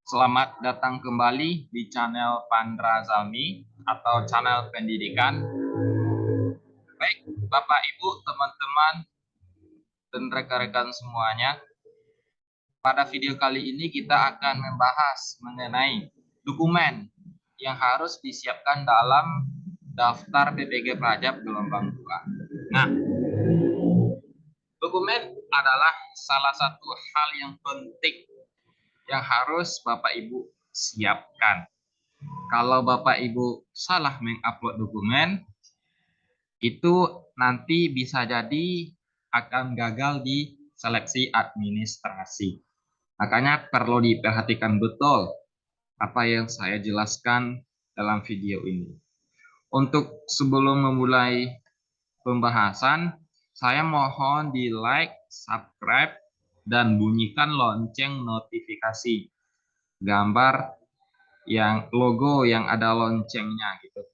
Selamat datang kembali di channel Pandra Zalmi atau channel pendidikan. Baik, Bapak, Ibu, teman-teman, dan rekan-rekan semuanya. Pada video kali ini kita akan membahas mengenai dokumen yang harus disiapkan dalam daftar PPG Prajab gelombang 2. Nah, dokumen adalah salah satu hal yang penting yang harus Bapak Ibu siapkan. Kalau Bapak Ibu salah mengupload dokumen, itu nanti bisa jadi akan gagal di seleksi administrasi. Makanya perlu diperhatikan betul apa yang saya jelaskan dalam video ini. Untuk sebelum memulai pembahasan, saya mohon di like, subscribe, dan bunyikan lonceng notifikasi gambar yang logo yang ada loncengnya gitu.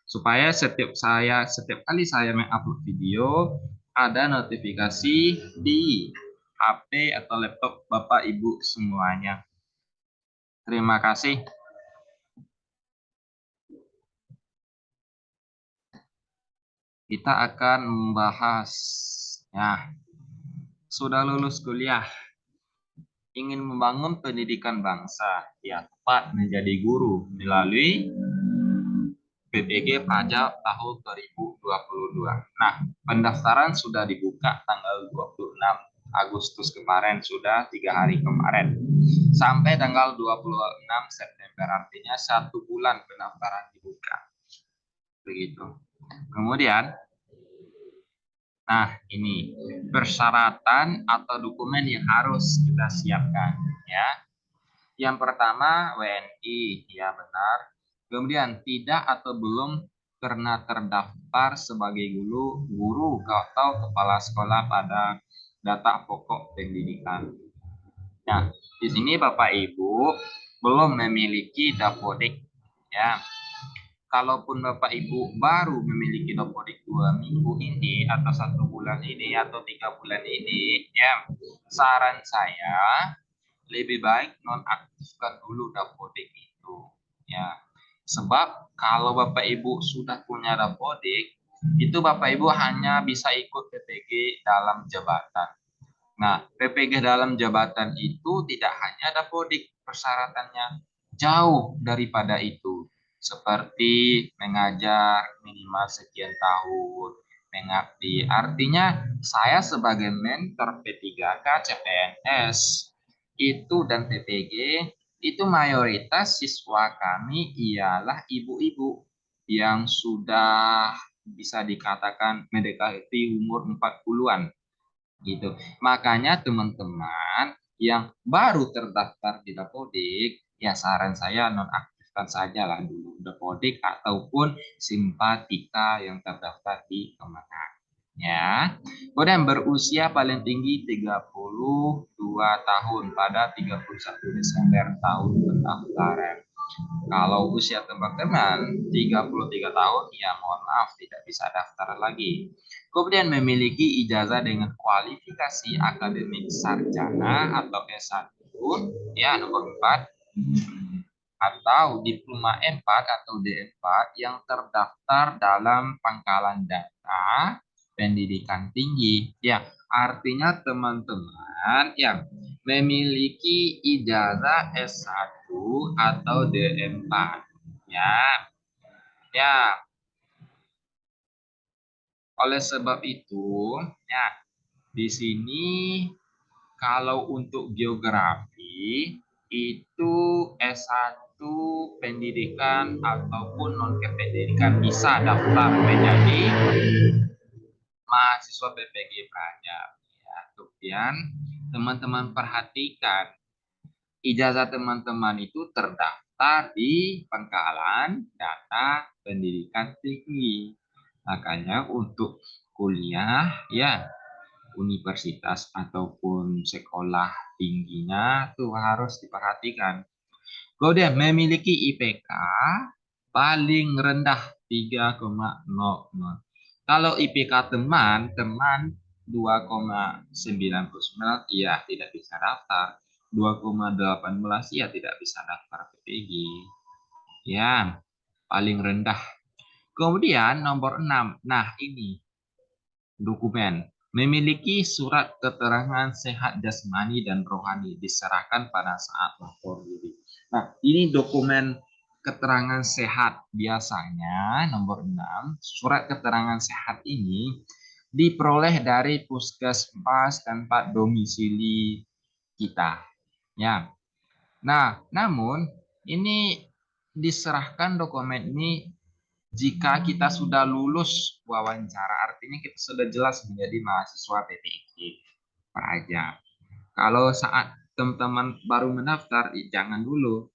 Supaya setiap kali saya mengupload video ada notifikasi di HP atau laptop Bapak Ibu semuanya. Terima kasih. Kita akan membahas sudah lulus kuliah, ingin membangun pendidikan bangsa, tepat menjadi guru melalui PPG Prajab tahun 2022. Nah, pendaftaran sudah dibuka tanggal 26 Agustus kemarin, sudah 3 hari kemarin. Sampai tanggal 26 September, artinya 1 bulan pendaftaran dibuka. Begitu. Kemudian, ini persyaratan atau dokumen yang harus kita siapkan. Ya. Yang pertama, WNI, ya benar. Kemudian tidak atau belum pernah terdaftar sebagai guru atau kepala sekolah pada data pokok pendidikan. Nah, di sini Bapak Ibu belum memiliki dapodik, ya. Kalaupun Bapak Ibu baru memiliki dapodik 2 minggu ini atau 1 bulan ini atau 3 bulan ini, ya, saran saya lebih baik nonaktifkan dulu dapodik itu, ya. Sebab kalau Bapak Ibu sudah punya dapodik, itu Bapak Ibu hanya bisa ikut PPG dalam jabatan. Nah, PPG dalam jabatan itu tidak hanya dapodik, persyaratannya jauh daripada itu. Seperti mengajar minimal sekian tahun, mengabdi. Artinya saya sebagai mentor P3K CPNS itu dan PPG itu mayoritas siswa kami ialah ibu-ibu yang sudah bisa dikatakan mendekati umur 40-an gitu. Makanya teman-teman yang baru terdaftar di Dapodik, ya saran saya nonaktifkan saja lah dulu Dapodik ataupun simpatika yang terdaftar di Kemenang. Ya. Kemudian berusia paling tinggi 32 tahun pada 31 Desember tahun pendaftaran. Kalau usia teman-teman 33 tahun, ya mohon maaf tidak bisa daftar lagi. Kemudian memiliki ijazah dengan kualifikasi akademik sarjana atau S1, ya nomor 4, atau diploma 4 atau D4 yang terdaftar dalam pangkalan data pendidikan tinggi. Ya, artinya teman-teman yang memiliki ijazah S1 atau D4. Ya. Ya. Oleh sebab itu, ya, di sini kalau untuk geografi itu S1 pendidikan ataupun non pendidikan bisa daftar menjadi mahasiswa PPG Prajab. Ya, kemudian teman-teman perhatikan ijazah teman-teman itu terdaftar di pangkalan data pendidikan tinggi. Makanya untuk kuliah, ya, universitas ataupun sekolah tingginya tuh harus diperhatikan. Kemudian memiliki IPK paling rendah 3,00. Kalau IPK teman 2,99, ya tidak bisa daftar. 2,18 ya tidak bisa daftar PPG. Ya, paling rendah. Kemudian nomor 6. Nah, ini dokumen. Memiliki surat keterangan sehat jasmani dan rohani diserahkan pada saat lapor diri. Nah, ini dokumen keterangan sehat. Biasanya nomor 6, surat keterangan sehat ini diperoleh dari puskesmas tempat domisili kita. Ya. Nah, namun ini diserahkan dokumen ini jika kita sudah lulus wawancara, artinya kita sudah jelas menjadi mahasiswa PTIG Praja. Kalau saat teman-teman baru mendaftar, jangan dulu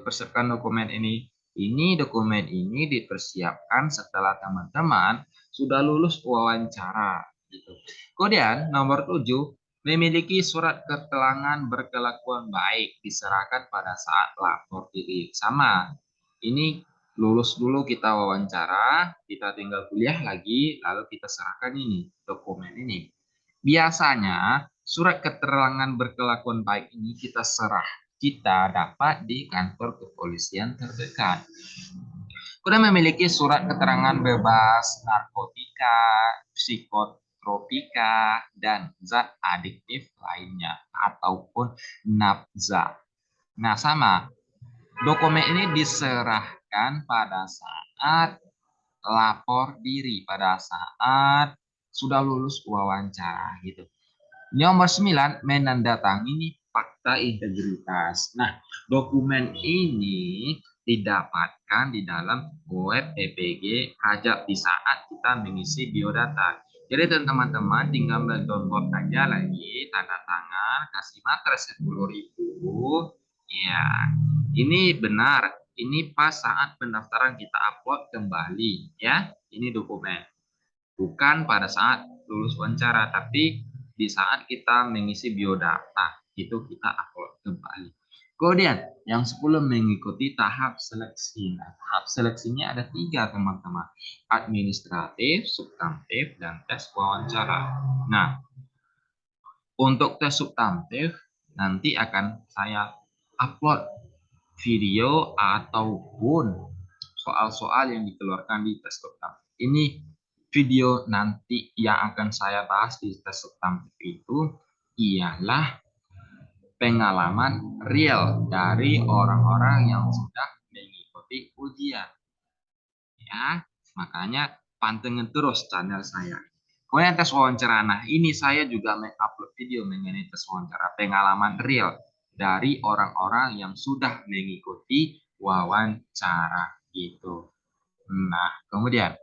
persiapkan dokumen ini. Ini dokumen ini dipersiapkan setelah teman-teman sudah lulus wawancara. Gitu. Kemudian nomor 7, memiliki surat keterangan berkelakuan baik diserahkan pada saat lapor diri. Sama, ini lulus dulu kita wawancara, kita tinggal kuliah lagi, lalu kita serahkan ini dokumen ini. Biasanya surat keterangan berkelakuan baik ini kita dapat di kantor kepolisian terdekat. Kemudian memiliki surat keterangan bebas narkotika, psikotropika, dan zat adiktif lainnya ataupun nafza. Nah, sama. Dokumen ini diserahkan pada saat lapor diri, pada saat sudah lulus wawancara gitu. Nomor 9, menandatangani fakta integritas. Nah, dokumen ini didapatkan di dalam web PPG Praja di saat kita mengisi biodata. Jadi teman-teman tinggal mendownload aja lagi, tanda tangan, kasih materai 10.000. Ya, ini benar. Ini pas saat pendaftaran kita upload kembali. Ya, ini dokumen. Bukan pada saat lulus wawancara, tapi di saat kita mengisi biodata, itu kita upload kembali. Kemudian, yang 10 mengikuti tahap seleksi. Nah, tahap seleksinya ada 3, teman-teman. Administratif, substantif, dan tes wawancara. Nah, untuk tes substantif, nanti akan saya upload video ataupun soal-soal yang dikeluarkan di tes substantif. Ini video nanti yang akan saya bahas di tes substantif itu ialah pengalaman real dari orang-orang yang sudah mengikuti ujian. Ya, makanya pantengin terus channel saya. Kemudian tes wawancara. Nah, ini saya juga mengupload video mengenai tes wawancara pengalaman real dari orang-orang yang sudah mengikuti wawancara itu. Nah, kemudian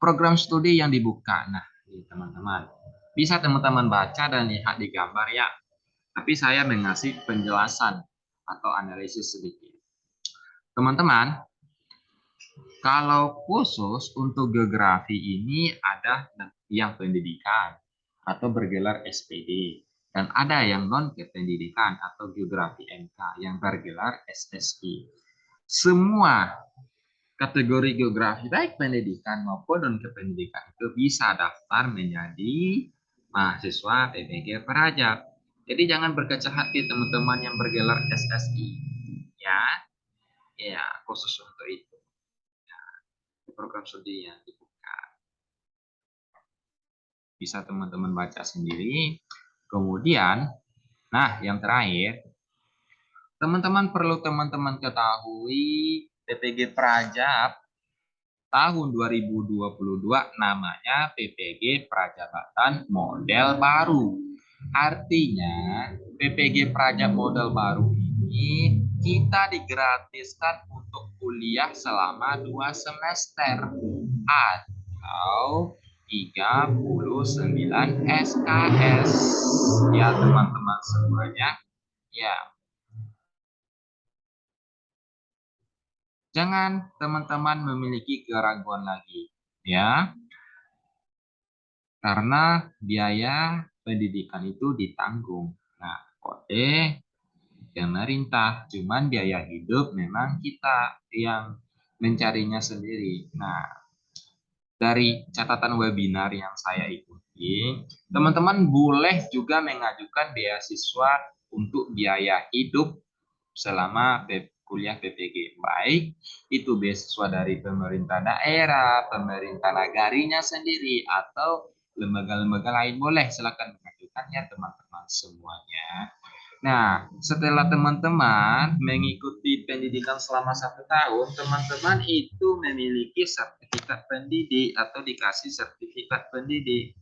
program studi yang dibuka. Nah, teman-teman, bisa teman-teman baca dan lihat di gambar ya. Tapi saya mengasih penjelasan atau analisis sedikit. Teman-teman, kalau khusus untuk geografi ini ada yang pendidikan atau bergelar SPD. Dan ada yang non kependidikan atau geografi MK yang bergelar SSI. Semua kategori geografi baik pendidikan maupun non kependidikan itu bisa daftar menjadi mahasiswa PPG Praja. Jadi jangan berkecil hati teman-teman yang bergelar SSI, ya, ya khusus untuk itu ya, program studi yang dibuka. Bisa teman-teman baca sendiri. Kemudian, nah yang terakhir, teman-teman perlu teman-teman ketahui PPG Praja tahun 2022 namanya PPG Prajabatan Model Baru. Artinya PPG Praja Model Baru ini kita digratiskan untuk kuliah selama 2 semester atau 39 SKS. Ya teman-teman semuanya. Ya, jangan teman-teman memiliki keraguan lagi. Ya, karena biaya pendidikan itu ditanggung. Nah, kode pemerintah, cuman biaya hidup memang kita yang mencarinya sendiri. Nah, dari catatan webinar yang saya ikuti, teman-teman boleh juga mengajukan beasiswa 2 tahun. Nah, 2 tahun ini kita bisa daftar menjadi mahasiswa PPG Praja Batan Model Baru. Artinya PPG Praja Model Baru ini kita digratiskan untuk kuliah selama 2 semester atau 39 SKS. Ya, teman-teman semuanya. Jangan teman-teman memiliki keraguan lagi. Ya, karena biaya pendidikan itu ditanggung. Nah, dari catatan webinar yang saya ikuti, teman-teman boleh juga mengajukan beasiswa untuk biaya hidup selama kuliah PPG. Baik itu beasiswa dari pemerintah daerah, pemerintah negarinya sendiri, atau lembaga-lembaga lain. Boleh, silakan mengajukan ya teman-teman semuanya. Nah, setelah teman-teman mengikuti pendidikan selama 1 tahun, teman-teman itu memiliki sertifikat pendidik atau dikasih sertifikat pendidik.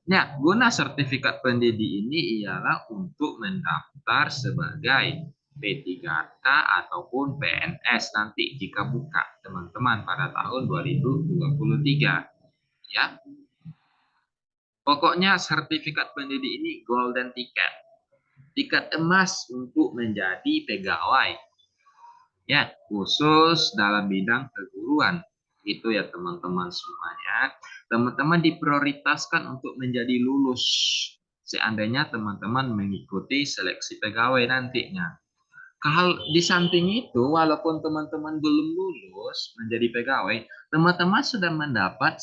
Nah, guna sertifikat pendidik ini ialah untuk mendaftar sebagai P3K ataupun PNS nanti jika buka teman-teman pada tahun 2023. Ya, pokoknya sertifikat pendidik ini golden ticket, tiket emas untuk menjadi pegawai. Ya, khusus dalam bidang keguruan. Itu ya teman-teman semuanya. Teman-teman diprioritaskan untuk menjadi lulus seandainya teman-teman mengikuti seleksi pegawai nantinya. Kalau di samping itu, walaupun teman-teman belum lulus menjadi pegawai, teman-teman sudah mendapat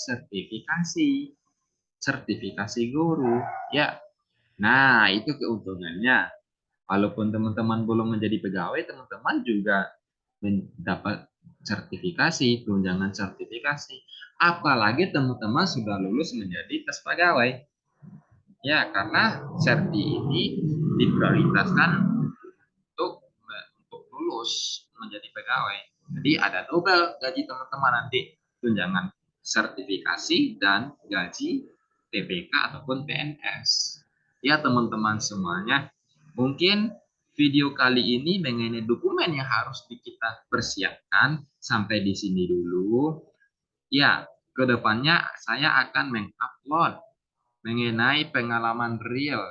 sertifikasi guru. Ya, nah itu keuntungannya. Walaupun teman-teman belum menjadi pegawai, teman-teman juga mendapat sertifikasi, tunjangan sertifikasi. Apalagi teman-teman sudah lulus menjadi tes pegawai. Ya, karena serti ini diprioritaskan untuk lulus menjadi pegawai. Jadi ada double gaji teman-teman nanti, tunjangan sertifikasi dan gaji TPK ataupun PNS. Ya teman-teman semuanya, mungkin video kali ini mengenai dokumen yang harus kita persiapkan sampai di sini dulu. Ya, kedepannya saya akan mengupload mengenai pengalaman real,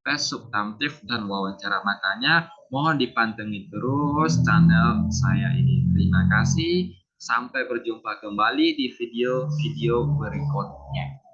tes substantif dan wawancara. Makanya mohon dipantengin terus channel saya ini. Terima kasih. Sampai berjumpa kembali di video-video berikutnya.